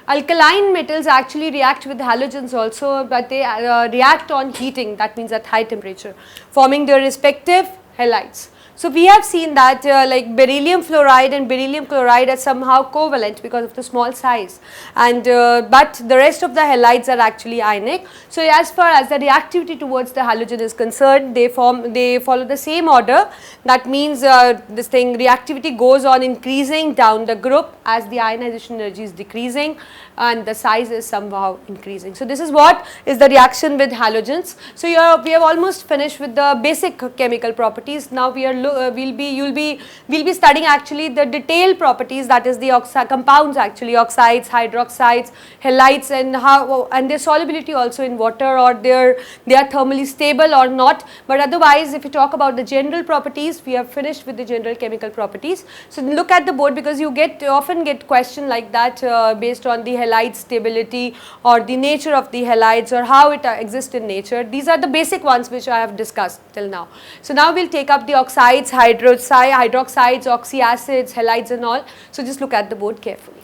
Alkaline metals actually react with halogens also, but they react on heating, that means at high temperature, forming their respective halides. So we have seen that like beryllium fluoride and beryllium chloride are somehow covalent because of the small size, and but the rest of the halides are actually ionic. So as far as the reactivity towards the halogen is concerned, they follow the same order. That means this thing reactivity goes on increasing down the group as the ionization energy is decreasing and the size is somehow increasing. So this is what is the reaction with halogens. So here we have almost finished with the basic chemical properties. Now we are we'll be studying actually the detailed properties, that is the compounds actually, oxides, hydroxides, halides, and how and their solubility also in water, or they are thermally stable or not. But otherwise, if you talk about the general properties, we have finished with the general chemical properties. So look at the board, because you often get question like that based on the halide stability or the nature of the halides or how it exists in nature. These are the basic ones which I have discussed till now. So now we'll take up the oxides, hydroxides, oxyacids, halides and all. So just look at the board carefully.